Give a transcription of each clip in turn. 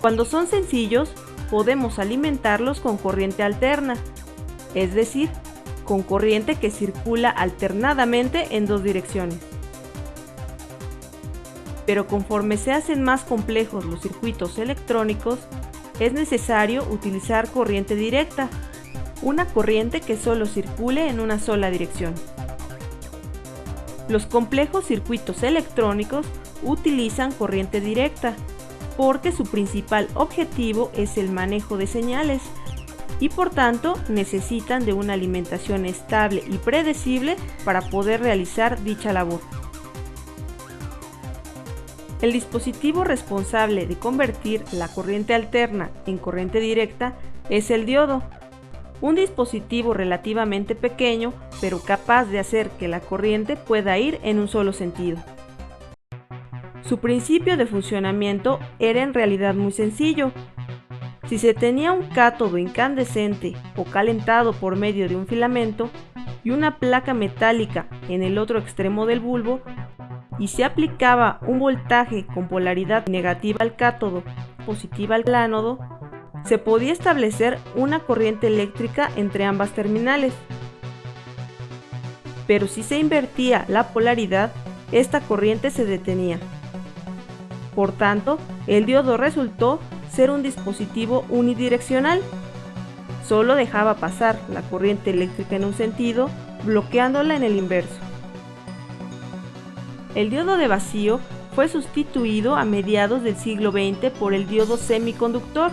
Cuando son sencillos, podemos alimentarlos con corriente alterna, es decir, con corriente que circula alternadamente en dos direcciones. Pero conforme se hacen más complejos los circuitos electrónicos, es necesario utilizar corriente directa, una corriente que solo circule en una sola dirección. Los complejos circuitos electrónicos utilizan corriente directa porque su principal objetivo es el manejo de señales y por tanto necesitan de una alimentación estable y predecible para poder realizar dicha labor. El dispositivo responsable de convertir la corriente alterna en corriente directa es el diodo, un dispositivo relativamente pequeño, pero capaz de hacer que la corriente pueda ir en un solo sentido. Su principio de funcionamiento era en realidad muy sencillo. Si se tenía un cátodo incandescente o calentado por medio de un filamento y una placa metálica en el otro extremo del bulbo, y se aplicaba un voltaje con polaridad negativa al cátodo, positiva al ánodo, se podía establecer una corriente eléctrica entre ambas terminales. Pero si se invertía la polaridad, esta corriente se detenía. Por tanto, el diodo resultó ser un dispositivo unidireccional. Solo dejaba pasar la corriente eléctrica en un sentido, bloqueándola en el inverso. El diodo de vacío fue sustituido a mediados del siglo XX por el diodo semiconductor,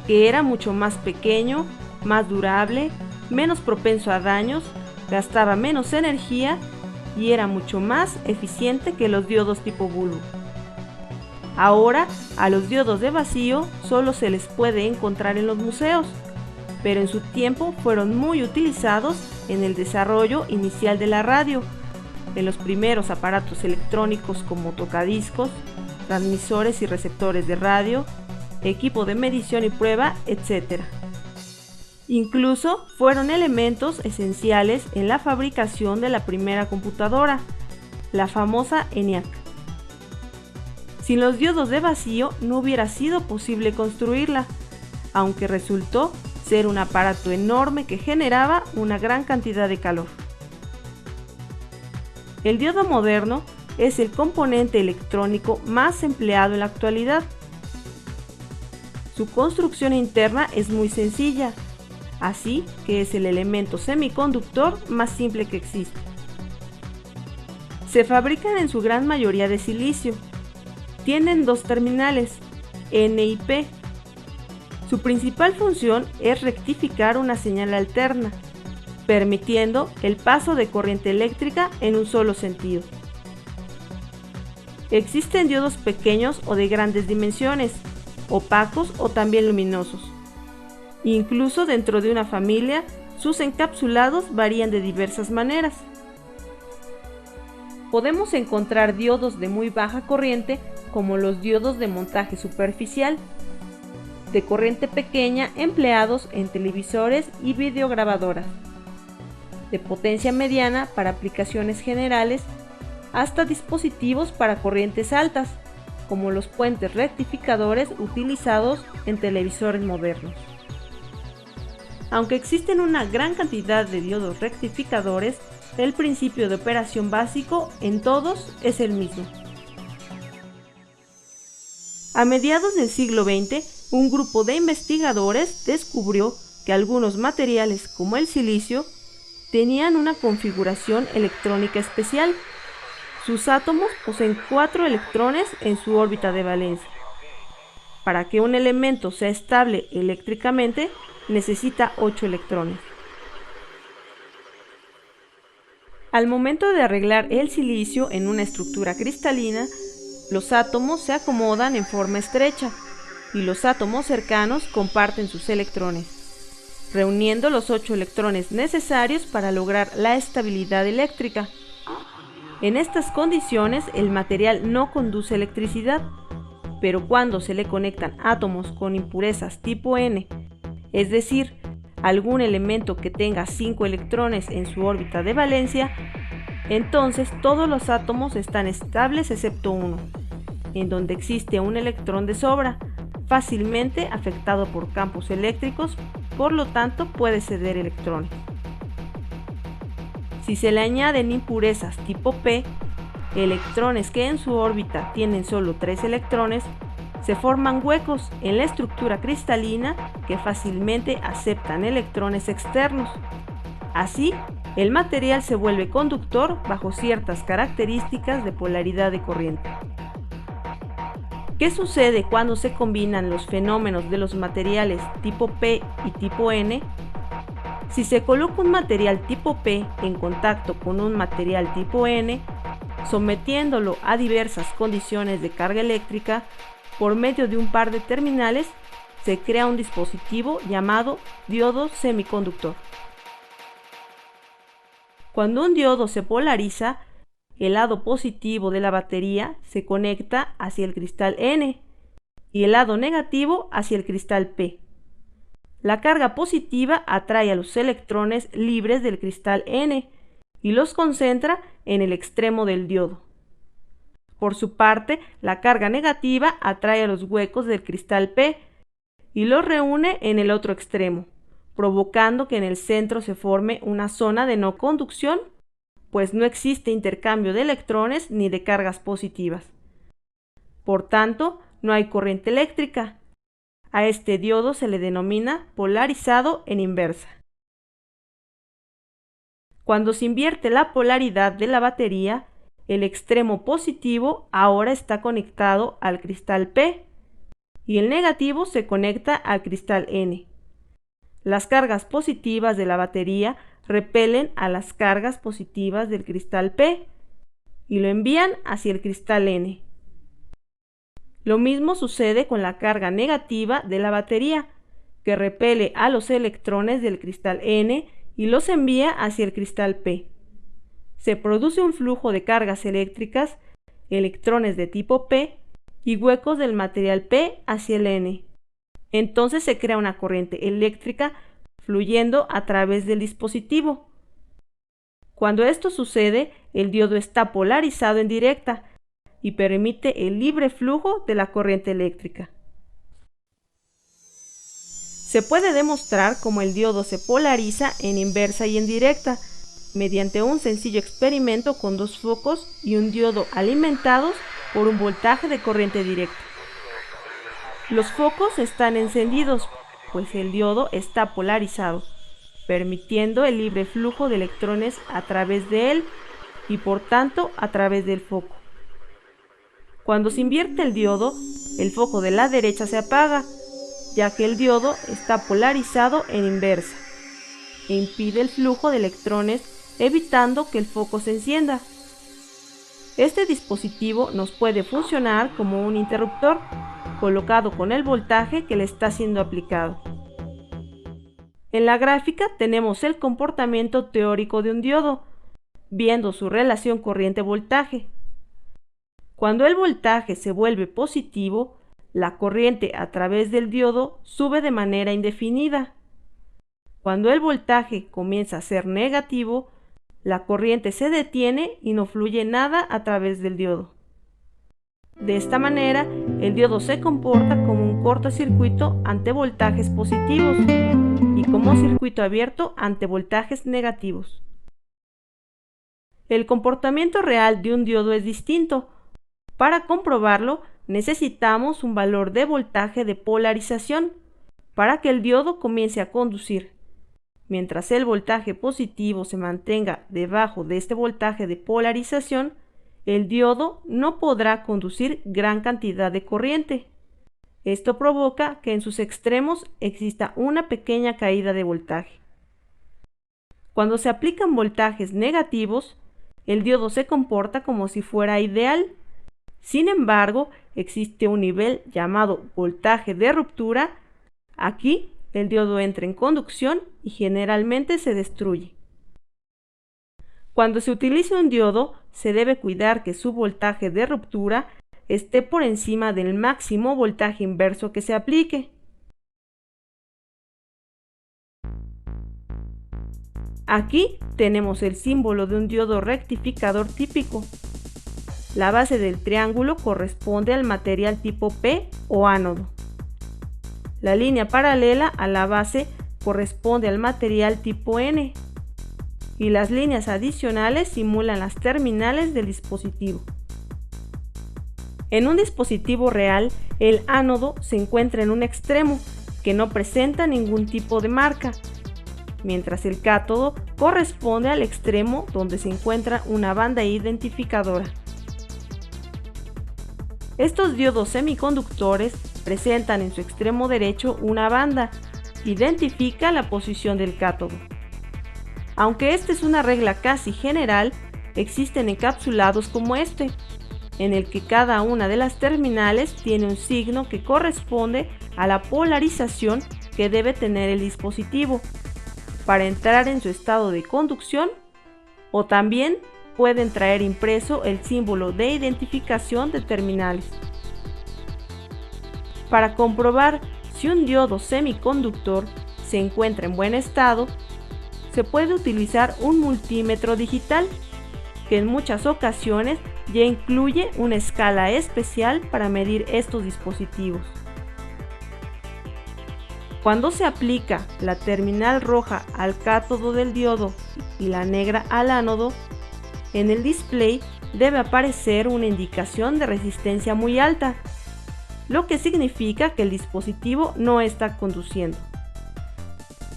que era mucho más pequeño, más durable, menos propenso a daños, gastaba menos energía y era mucho más eficiente que los diodos tipo bulbo. Ahora, a los diodos de vacío solo se les puede encontrar en los museos, pero en su tiempo fueron muy utilizados en el desarrollo inicial de la radio, en los primeros aparatos electrónicos como tocadiscos, transmisores y receptores de radio, equipo de medición y prueba, etc. Incluso fueron elementos esenciales en la fabricación de la primera computadora, la famosa ENIAC. Sin los diodos de vacío no hubiera sido posible construirla, aunque resultó ser un aparato enorme que generaba una gran cantidad de calor. El diodo moderno es el componente electrónico más empleado en la actualidad. Su construcción interna es muy sencilla, así que es el elemento semiconductor más simple que existe. Se fabrican en su gran mayoría de silicio. Tienen dos terminales, N y P. Su principal función es rectificar una señal alterna, permitiendo el paso de corriente eléctrica en un solo sentido. Existen diodos pequeños o de grandes dimensiones, opacos o también luminosos. Incluso dentro de una familia, sus encapsulados varían de diversas maneras. Podemos encontrar diodos de muy baja corriente como los diodos de montaje superficial, de corriente pequeña empleados en televisores y videograbadoras, de potencia mediana para aplicaciones generales, hasta dispositivos para corrientes altas, como los puentes rectificadores utilizados en televisores modernos. Aunque existen una gran cantidad de diodos rectificadores, el principio de operación básico en todos es el mismo. A mediados del siglo XX, un grupo de investigadores descubrió que algunos materiales como el silicio tenían una configuración electrónica especial. Sus átomos poseen 4 electrones en su órbita de valencia. Para que un elemento sea estable eléctricamente, necesita 8 electrones. Al momento de arreglar el silicio en una estructura cristalina, los átomos se acomodan en forma estrecha y los átomos cercanos comparten sus electrones, reuniendo los 8 electrones necesarios para lograr la estabilidad eléctrica. En estas condiciones, el material no conduce electricidad, pero cuando se le conectan átomos con impurezas tipo N, es decir, algún elemento que tenga 5 electrones en su órbita de valencia, entonces todos los átomos están estables excepto uno, en donde existe un electrón de sobra, fácilmente afectado por campos eléctricos, por lo tanto puede ceder electrones. Si se le añaden impurezas tipo P, electrones que en su órbita tienen solo 3 electrones, se forman huecos en la estructura cristalina que fácilmente aceptan electrones externos. Así, el material se vuelve conductor bajo ciertas características de polaridad de corriente. ¿Qué sucede cuando se combinan los fenómenos de los materiales tipo P y tipo N? Si se coloca un material tipo P en contacto con un material tipo N, sometiéndolo a diversas condiciones de carga eléctrica, por medio de un par de terminales, se crea un dispositivo llamado diodo semiconductor. Cuando un diodo se polariza, el lado positivo de la batería se conecta hacia el cristal N y el lado negativo hacia el cristal P. La carga positiva atrae a los electrones libres del cristal N y los concentra en el extremo del diodo. Por su parte, la carga negativa atrae a los huecos del cristal P y los reúne en el otro extremo, provocando que en el centro se forme una zona de no conducción, pues no existe intercambio de electrones ni de cargas positivas. Por tanto, no hay corriente eléctrica. A este diodo se le denomina polarizado en inversa. Cuando se invierte la polaridad de la batería, el extremo positivo ahora está conectado al cristal P y el negativo se conecta al cristal N. Las cargas positivas de la batería repelen a las cargas positivas del cristal P y lo envían hacia el cristal N. Lo mismo sucede con la carga negativa de la batería, que repele a los electrones del cristal N y los envía hacia el cristal P. Se produce un flujo de cargas eléctricas, electrones de tipo P y huecos del material P hacia el N. Entonces se crea una corriente eléctrica fluyendo a través del dispositivo. Cuando esto sucede, el diodo está polarizado en directa y permite el libre flujo de la corriente eléctrica. Se puede demostrar cómo el diodo se polariza en inversa y en directa, mediante un sencillo experimento con 2 focos y un diodo alimentados por un voltaje de corriente directa. Los focos están encendidos, pues el diodo está polarizado, permitiendo el libre flujo de electrones a través de él y por tanto a través del foco. Cuando se invierte el diodo, el foco de la derecha se apaga, ya que el diodo está polarizado en inversa e impide el flujo de electrones, evitando que el foco se encienda. Este dispositivo nos puede funcionar como un interruptor, colocado con el voltaje que le está siendo aplicado. En la gráfica tenemos el comportamiento teórico de un diodo, viendo su relación corriente-voltaje. Cuando el voltaje se vuelve positivo, la corriente a través del diodo sube de manera indefinida. Cuando el voltaje comienza a ser negativo, la corriente se detiene y no fluye nada a través del diodo. De esta manera, el diodo se comporta como un cortocircuito ante voltajes positivos y como circuito abierto ante voltajes negativos. El comportamiento real de un diodo es distinto. Para comprobarlo, necesitamos un valor de voltaje de polarización para que el diodo comience a conducir. Mientras el voltaje positivo se mantenga debajo de este voltaje de polarización, el diodo no podrá conducir gran cantidad de corriente. Esto provoca que en sus extremos exista una pequeña caída de voltaje. Cuando se aplican voltajes negativos, el diodo se comporta como si fuera ideal. Sin embargo, existe un nivel llamado voltaje de ruptura. Aquí, el diodo entra en conducción y generalmente se destruye. Cuando se utiliza un diodo, se debe cuidar que su voltaje de ruptura esté por encima del máximo voltaje inverso que se aplique. Aquí tenemos el símbolo de un diodo rectificador típico. La base del triángulo corresponde al material tipo P o ánodo. La línea paralela a la base corresponde al material tipo N y las líneas adicionales simulan las terminales del dispositivo. En un dispositivo real, el ánodo se encuentra en un extremo que no presenta ningún tipo de marca, mientras el cátodo corresponde al extremo donde se encuentra una banda identificadora. Estos diodos semiconductores presentan en su extremo derecho una banda que identifica la posición del cátodo. Aunque esta es una regla casi general, existen encapsulados como este, en el que cada una de las terminales tiene un signo que corresponde a la polarización que debe tener el dispositivo para entrar en su estado de conducción, o también pueden traer impreso el símbolo de identificación de terminales. Para comprobar si un diodo semiconductor se encuentra en buen estado, se puede utilizar un multímetro digital, que en muchas ocasiones ya incluye una escala especial para medir estos dispositivos. Cuando se aplica la terminal roja al cátodo del diodo y la negra al ánodo, en el display debe aparecer una indicación de resistencia muy alta, lo que significa que el dispositivo no está conduciendo.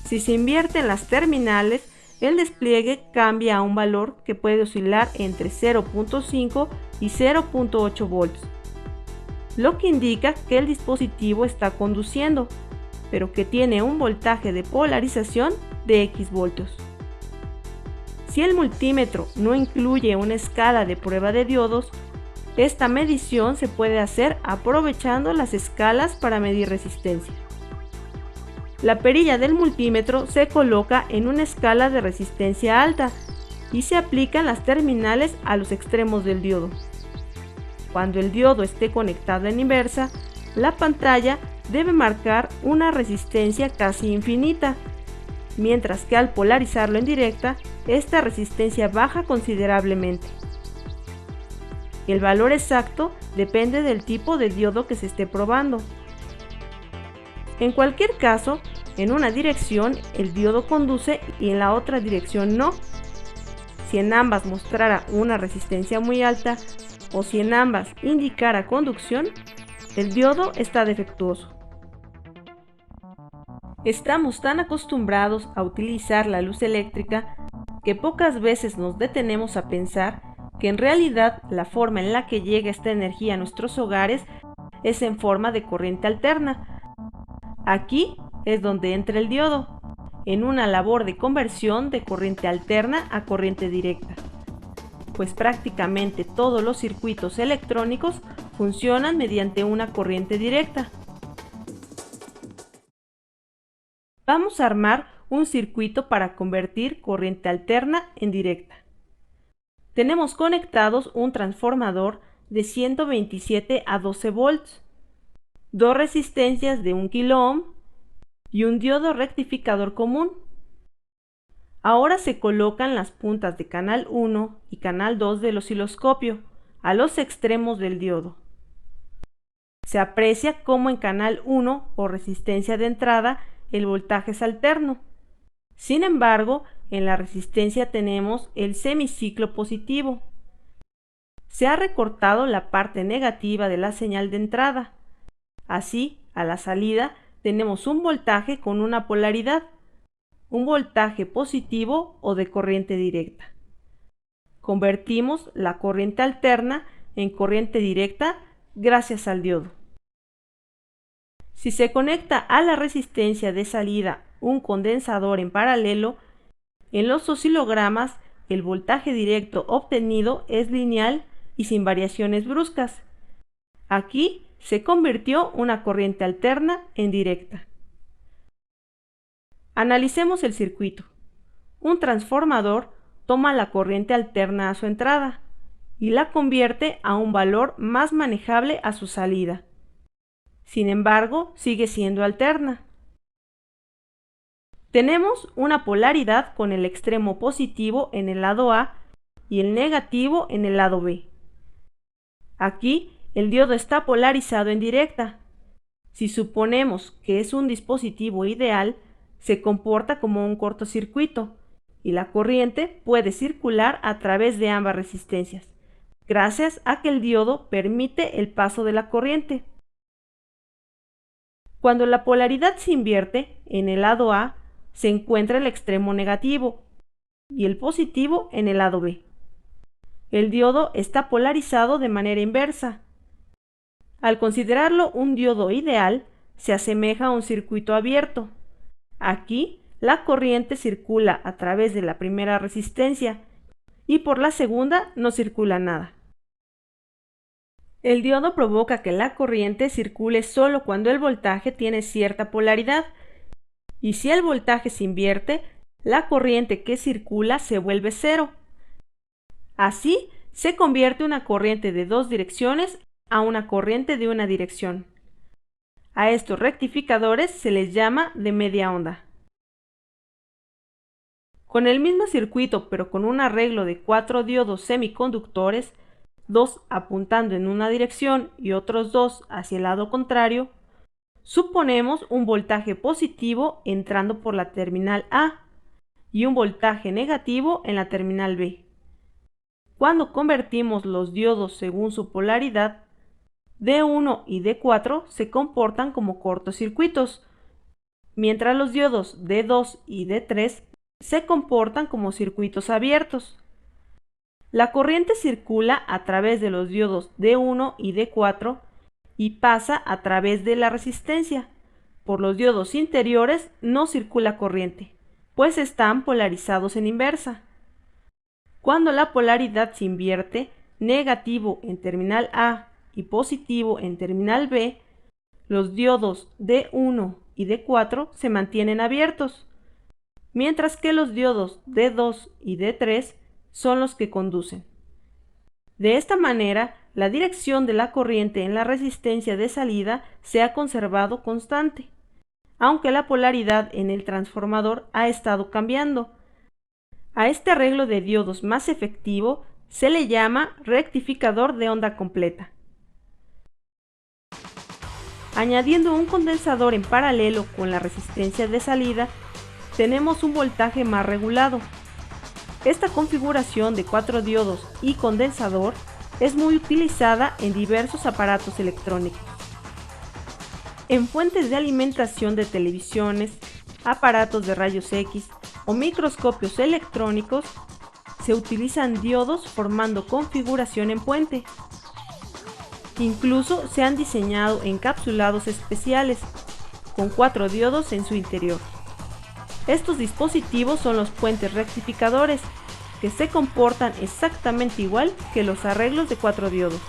Si se invierten las terminales, el despliegue cambia a un valor que puede oscilar entre 0.5 y 0.8 volts, lo que indica que el dispositivo está conduciendo, pero que tiene un voltaje de polarización de X voltios. Si el multímetro no incluye una escala de prueba de diodos, esta medición se puede hacer aprovechando las escalas para medir resistencia. La perilla del multímetro se coloca en una escala de resistencia alta y se aplican las terminales a los extremos del diodo. Cuando el diodo esté conectado en inversa, la pantalla debe marcar una resistencia casi infinita, mientras que al polarizarlo en directa, esta resistencia baja considerablemente. El valor exacto depende del tipo de diodo que se esté probando. En cualquier caso, en una dirección el diodo conduce y en la otra dirección no. Si en ambas mostrara una resistencia muy alta o si en ambas indicara conducción, el diodo está defectuoso. Estamos tan acostumbrados a utilizar la luz eléctrica que pocas veces nos detenemos a pensar que en realidad la forma en la que llega esta energía a nuestros hogares es en forma de corriente alterna. Aquí es donde entra el diodo, en una labor de conversión de corriente alterna a corriente directa, pues prácticamente todos los circuitos electrónicos funcionan mediante una corriente directa. Vamos a armar un circuito para convertir corriente alterna en directa. Tenemos conectados un transformador de 127 a 12 volts, dos resistencias de 1 kΩ y un diodo rectificador común. Ahora se colocan las puntas de canal 1 y canal 2 del osciloscopio a los extremos del diodo. Se aprecia cómo en canal 1 o resistencia de entrada el voltaje es alterno. Sin embargo, en la resistencia tenemos el semiciclo positivo. Se ha recortado la parte negativa de la señal de entrada. Así, a la salida tenemos un voltaje con una polaridad, un voltaje positivo o de corriente directa. Convertimos la corriente alterna en corriente directa gracias al diodo. Si se conecta a la resistencia de salida un condensador en paralelo, en los oscilogramas el voltaje directo obtenido es lineal y sin variaciones bruscas. Aquí se convirtió una corriente alterna en directa. Analicemos el circuito. Un transformador toma la corriente alterna a su entrada y la convierte a un valor más manejable a su salida. Sin embargo, sigue siendo alterna. Tenemos una polaridad con el extremo positivo en el lado A y el negativo en el lado B. Aquí el diodo está polarizado en directa. Si suponemos que es un dispositivo ideal, se comporta como un cortocircuito y la corriente puede circular a través de ambas resistencias, gracias a que el diodo permite el paso de la corriente. Cuando la polaridad se invierte, en el lado A se encuentra el extremo negativo y el positivo en el lado B. El diodo está polarizado de manera inversa. Al considerarlo un diodo ideal, se asemeja a un circuito abierto. Aquí, la corriente circula a través de la primera resistencia y por la segunda no circula nada. El diodo provoca que la corriente circule solo cuando el voltaje tiene cierta polaridad, y si el voltaje se invierte, la corriente que circula se vuelve cero. Así, se convierte una corriente de dos direcciones a una corriente de una dirección. A estos rectificadores se les llama de media onda. Con el mismo circuito pero con un arreglo de 4 diodos semiconductores, 2 apuntando en una dirección y otros 2 hacia el lado contrario, suponemos un voltaje positivo entrando por la terminal A y un voltaje negativo en la terminal B. Cuando convertimos los diodos según su polaridad, D1 y D4 se comportan como cortocircuitos, mientras los diodos D2 y D3 se comportan como circuitos abiertos. La corriente circula a través de los diodos D1 y D4 y pasa a través de la resistencia. Por los diodos interiores no circula corriente, pues están polarizados en inversa. Cuando la polaridad se invierte, negativo en terminal A y positivo en terminal B, los diodos D1 y D4 se mantienen abiertos, mientras que los diodos D2 y D3 son los que conducen. De esta manera, la dirección de la corriente en la resistencia de salida se ha conservado constante, aunque la polaridad en el transformador ha estado cambiando. A este arreglo de diodos más efectivo se le llama rectificador de onda completa. Añadiendo un condensador en paralelo con la resistencia de salida, tenemos un voltaje más regulado. Esta configuración de 4 diodos y condensador es muy utilizada en diversos aparatos electrónicos. En fuentes de alimentación de televisiones, aparatos de rayos X o microscopios electrónicos, se utilizan diodos formando configuración en puente. Incluso se han diseñado encapsulados especiales, con 4 diodos en su interior. Estos dispositivos son los puentes rectificadores, que se comportan exactamente igual que los arreglos de 4 diodos.